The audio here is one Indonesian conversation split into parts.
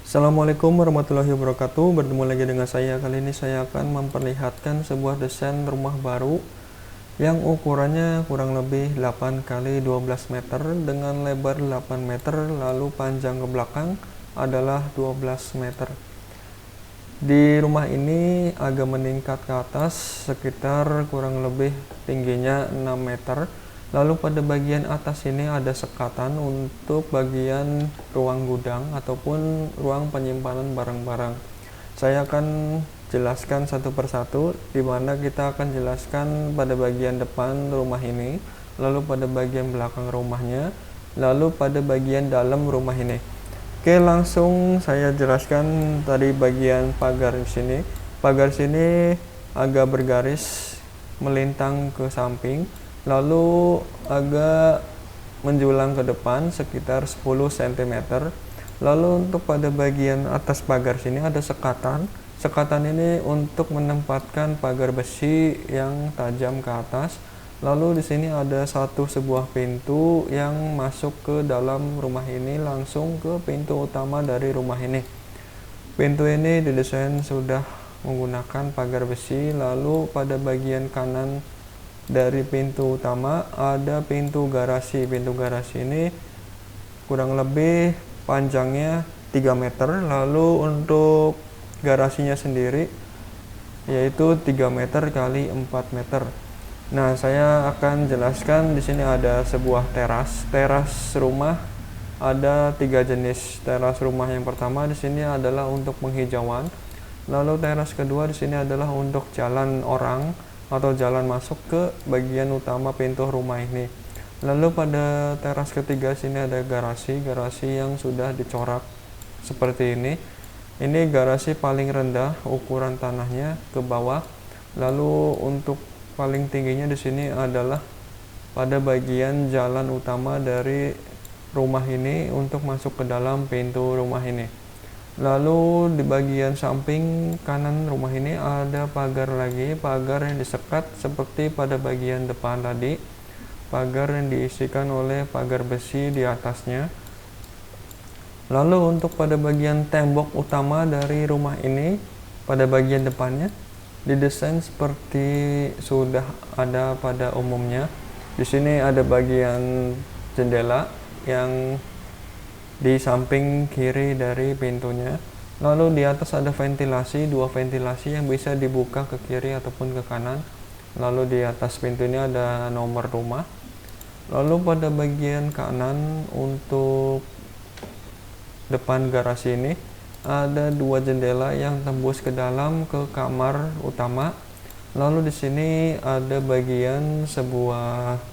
Assalamualaikum warahmatullahi wabarakatuh. Bertemu lagi dengan saya. Kali ini saya akan memperlihatkan sebuah desain rumah baru yang ukurannya kurang lebih 8 kali 12 meter dengan lebar 8 meter, lalu panjang ke belakang adalah 12 meter. Di rumah ini agak meningkat ke atas sekitar kurang lebih tingginya 6 meter. Lalu pada bagian atas ini ada sekatan untuk bagian ruang gudang ataupun ruang penyimpanan barang-barang. Saya akan jelaskan satu persatu, di mana kita akan jelaskan pada bagian depan rumah ini, lalu pada bagian belakang rumahnya, lalu pada bagian dalam rumah ini. Oke, langsung saya jelaskan tadi bagian pagar di sini. Pagar sini agak bergaris melintang ke samping, lalu agak menjulang ke depan sekitar 10 cm. Lalu untuk pada bagian atas pagar sini ada sekatan. Sekatan ini untuk menempatkan pagar besi yang tajam ke atas. Lalu di sini ada sebuah pintu yang masuk ke dalam rumah ini, langsung ke pintu utama dari rumah ini. Pintu ini didesain sudah menggunakan pagar besi. Lalu pada bagian kanan dari pintu utama ada pintu garasi. Pintu garasi ini kurang lebih panjangnya 3 meter, lalu untuk garasinya sendiri yaitu 3 meter kali 4 meter. Nah, saya akan jelaskan di sini ada sebuah teras. Teras rumah ada 3 jenis. Teras rumah yang pertama di sini adalah untuk penghijauan. Lalu teras kedua di sini adalah untuk jalan orang atau jalan masuk ke bagian utama pintu rumah ini. Lalu pada teras ketiga sini ada garasi yang sudah dicorak seperti ini. Ini garasi paling rendah ukuran tanahnya ke bawah. Lalu untuk paling tingginya di sini adalah pada bagian jalan utama dari rumah ini untuk masuk ke dalam pintu rumah ini. Lalu di bagian samping kanan rumah ini ada pagar lagi, pagar yang disekat seperti pada bagian depan tadi. Pagar yang diisikan oleh pagar besi di atasnya. Lalu untuk pada bagian tembok utama dari rumah ini, pada bagian depannya didesain seperti sudah ada pada umumnya. Di sini ada bagian jendela yang di samping kiri dari pintunya. Lalu di atas ada ventilasi, 2 ventilasi yang bisa dibuka ke kiri ataupun ke kanan. Lalu di atas pintu ini ada nomor rumah. Lalu pada bagian kanan untuk depan garasi ini ada 2 jendela yang tembus ke dalam ke kamar utama. Lalu di sini ada bagian sebuah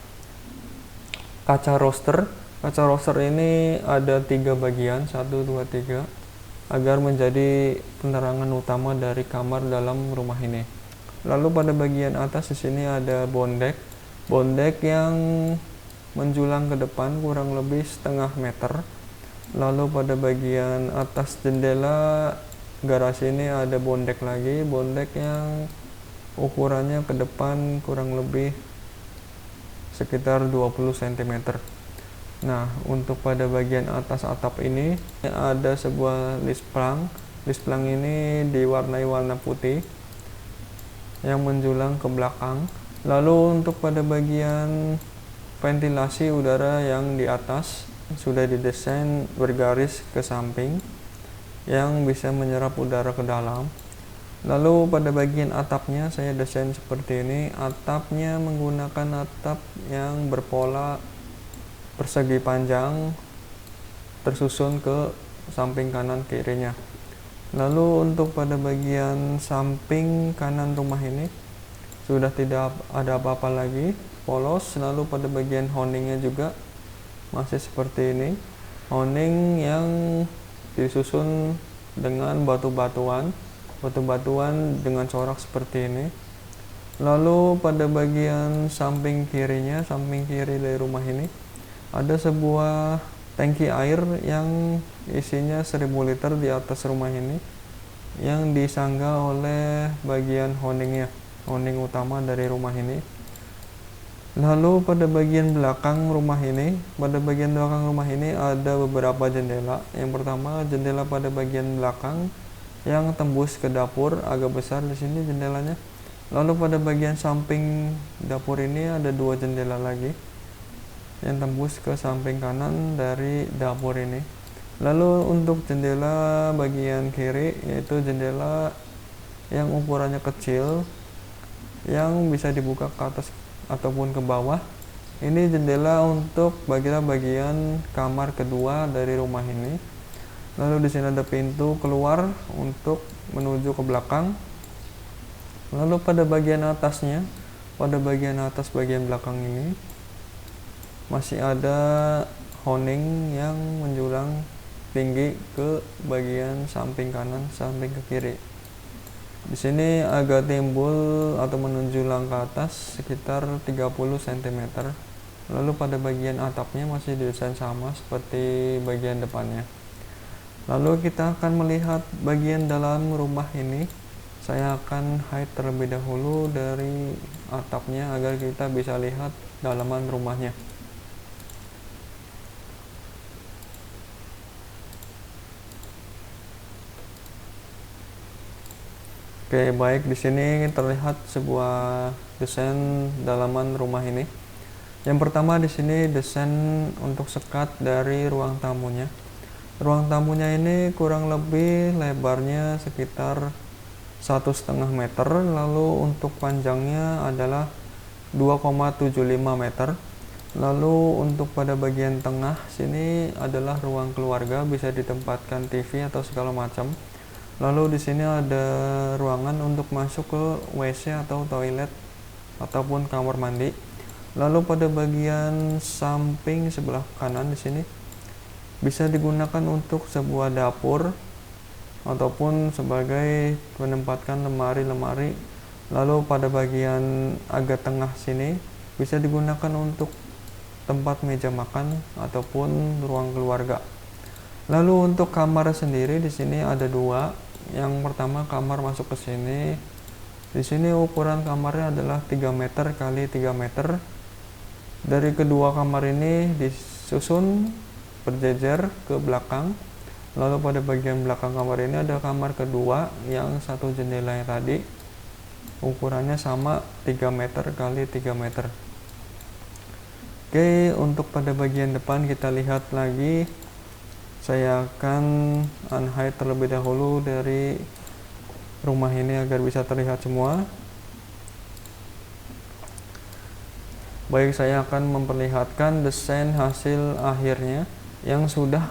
kaca roster. Kaca roster ini ada 3 bagian, 1, 2, 3, agar menjadi penerangan utama dari kamar dalam rumah ini. Lalu pada bagian atas di sini ada bondek. Bondek yang menjulang ke depan kurang lebih setengah meter. Lalu pada bagian atas jendela garasi ini ada bondek lagi, bondek yang ukurannya ke depan kurang lebih sekitar 20 cm. Nah, untuk pada bagian atas atap ini ada sebuah lisplang. Lisplang ini diwarnai warna putih yang menjulang ke belakang. Lalu untuk pada bagian ventilasi udara yang di atas sudah didesain bergaris ke samping yang bisa menyerap udara ke dalam. Lalu pada bagian atapnya saya desain seperti ini. Atapnya menggunakan atap yang berpola persegi panjang tersusun ke samping kanan kirinya. Lalu untuk pada bagian samping kanan rumah ini sudah tidak ada apa-apa lagi, polos. Lalu pada bagian houndingnya juga masih seperti ini, hounding yang disusun dengan batu-batuan dengan corak seperti ini. Lalu pada bagian samping kirinya, samping kiri dari rumah ini ada sebuah tangki air yang isinya 1000 liter di atas rumah ini, yang disangga oleh bagian houndingnya, hounding utama dari rumah ini. Lalu pada bagian belakang rumah ini, ada beberapa jendela. Yang pertama, jendela pada bagian belakang yang tembus ke dapur, agak besar di sini jendelanya. Lalu pada bagian samping dapur ini ada dua jendela lagi yang tembus ke samping kanan dari dapur ini. Lalu untuk jendela bagian kiri, yaitu jendela yang ukurannya kecil yang bisa dibuka ke atas ataupun ke bawah. Ini jendela untuk bagian kamar kedua dari rumah ini. Lalu di sini ada pintu keluar untuk menuju ke belakang. Lalu pada bagian atasnya, bagian belakang ini masih ada honing yang menjulang tinggi ke bagian samping kanan, samping ke kiri. Di sini agak timbul atau menunjulang ke atas sekitar 30 cm. Lalu pada bagian atapnya masih didesain sama seperti bagian depannya. Lalu kita akan melihat bagian dalam rumah ini. Saya akan hide terlebih dahulu dari atapnya agar kita bisa lihat dalaman rumahnya. Oke, baik, di sini terlihat sebuah desain dalaman rumah ini. Yang pertama di sini desain untuk sekat dari ruang tamunya. Ruang tamunya ini kurang lebih lebarnya sekitar 1,5 meter, lalu untuk panjangnya adalah 2,75 meter. Lalu untuk pada bagian tengah sini adalah ruang keluarga, bisa ditempatkan TV atau segala macam. Lalu di sini ada ruangan untuk masuk ke WC atau toilet ataupun kamar mandi. Lalu pada bagian samping sebelah kanan di sini bisa digunakan untuk sebuah dapur ataupun sebagai menempatkan lemari-lemari. Lalu pada bagian agak tengah sini bisa digunakan untuk tempat meja makan ataupun ruang keluarga. Lalu untuk kamar sendiri di sini ada dua. Yang pertama kamar masuk ke sini. Di sini ukuran kamarnya adalah 3 meter kali 3 meter. Dari kedua kamar ini disusun berjejer ke belakang. Lalu pada bagian belakang kamar ini ada kamar kedua yang satu jendela yang tadi. Ukurannya sama 3 meter kali 3 meter. Oke, untuk pada bagian depan kita lihat lagi. Saya akan unhide terlebih dahulu dari rumah ini agar bisa terlihat semua. Baik, saya akan memperlihatkan desain hasil akhirnya yang sudah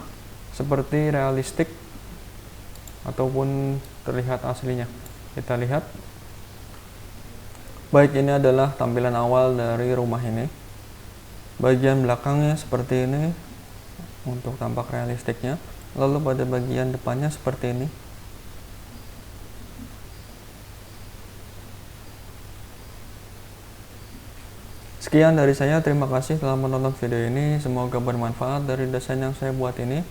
seperti realistik ataupun terlihat aslinya. Kita lihat. Baik, ini adalah tampilan awal dari rumah ini. Bagian belakangnya seperti ini untuk tampak realistiknya. Lalu pada bagian depannya seperti ini. Sekian dari saya, terima kasih telah menonton video ini. Semoga bermanfaat dari desain yang saya buat ini.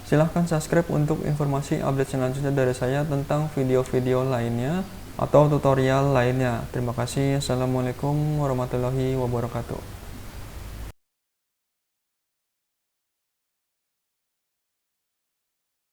Silahkan subscribe untuk informasi update selanjutnya dari saya tentang video-video lainnya atau tutorial lainnya. Terima kasih. Assalamualaikum warahmatullahi wabarakatuh.